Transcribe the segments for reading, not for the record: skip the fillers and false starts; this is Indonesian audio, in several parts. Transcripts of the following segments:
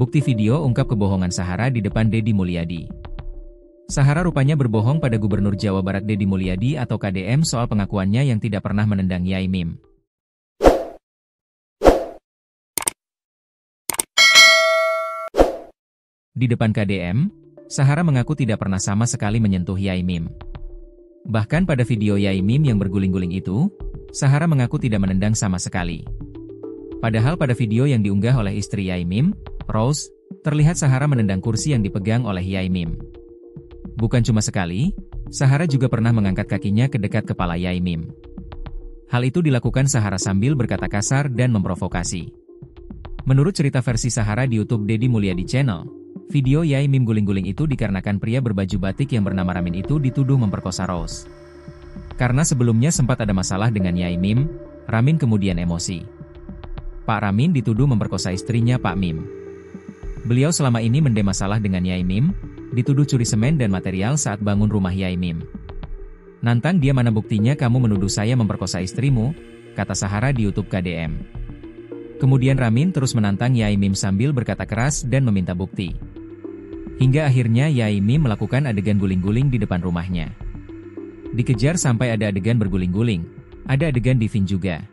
Bukti video ungkap kebohongan Sahara di depan Deddy Mulyadi. Sahara rupanya berbohong pada Gubernur Jawa Barat Deddy Mulyadi atau KDM soal pengakuannya yang tidak pernah menendang Yai Mim. Di depan KDM, Sahara mengaku tidak pernah sama sekali menyentuh Yai Mim. Bahkan pada video Yai Mim yang berguling-guling itu, Sahara mengaku tidak menendang sama sekali. Padahal pada video yang diunggah oleh istri Yai Mim, Rose, terlihat Sahara menendang kursi yang dipegang oleh Yai Mim. Bukan cuma sekali, Sahara juga pernah mengangkat kakinya ke dekat kepala Yai Mim. Hal itu dilakukan Sahara sambil berkata kasar dan memprovokasi. Menurut cerita versi Sahara di YouTube Deddy Mulyadi Channel, video Yai Mim guling-guling itu dikarenakan pria berbaju batik yang bernama Ramin itu dituduh memperkosa Rose. Karena sebelumnya sempat ada masalah dengan Yai Mim, Ramin kemudian emosi. Pak Ramin dituduh memperkosa istrinya Pak Mim. Beliau selama ini mendem masalah dengan Yai Mim, dituduh curi semen dan material saat bangun rumah Yai Mim. "Nantang dia, mana buktinya kamu menuduh saya memperkosa istrimu?" kata Sahara di YouTube KDM. Kemudian Ramin terus menantang Yai Mim sambil berkata keras dan meminta bukti. Hingga akhirnya Yai Mim melakukan adegan guling-guling di depan rumahnya. Dikejar sampai ada adegan berguling-guling, ada adegan divin juga.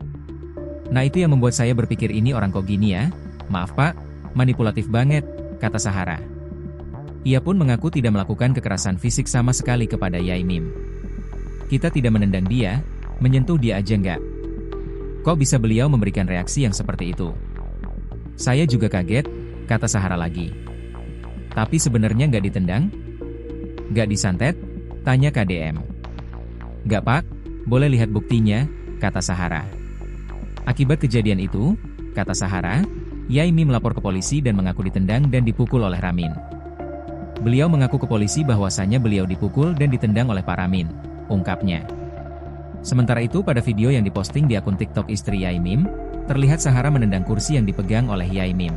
"Nah, itu yang membuat saya berpikir ini orang kok gini ya? Maaf Pak, manipulatif banget," kata Sahara. Ia pun mengaku tidak melakukan kekerasan fisik sama sekali kepada Yai Mim. "Kita tidak menendang dia, menyentuh dia aja nggak. Kok bisa beliau memberikan reaksi yang seperti itu? Saya juga kaget," kata Sahara lagi. "Tapi sebenarnya nggak ditendang? Nggak disantet?" tanya KDM. "Nggak Pak, boleh lihat buktinya," kata Sahara. Akibat kejadian itu, kata Sahara, Yai Mim melapor ke polisi dan mengaku ditendang dan dipukul oleh Ramin. Beliau mengaku ke polisi bahwasannya beliau dipukul dan ditendang oleh Pak Ramin, ungkapnya. Sementara itu pada video yang diposting di akun TikTok istri Yai Mim, terlihat Sahara menendang kursi yang dipegang oleh Yai Mim.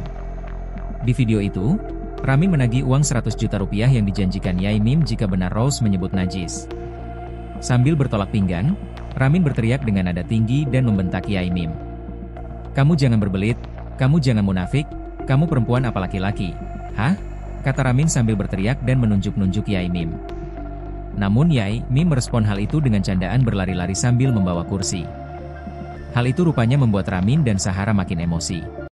Di video itu, Ramin menagih uang 100 juta rupiah yang dijanjikan Yai Mim jika benar Rose menyebut najis. Sambil bertolak pinggang, Ramin berteriak dengan nada tinggi dan membentak Yai Mim. "Kamu jangan berbelit, kamu jangan munafik, kamu perempuan apa laki-laki? Hah?" kata Ramin sambil berteriak dan menunjuk-nunjuk Yai Mim. Namun Yai Mim merespon hal itu dengan candaan berlari-lari sambil membawa kursi. Hal itu rupanya membuat Ramin dan Sahara makin emosi.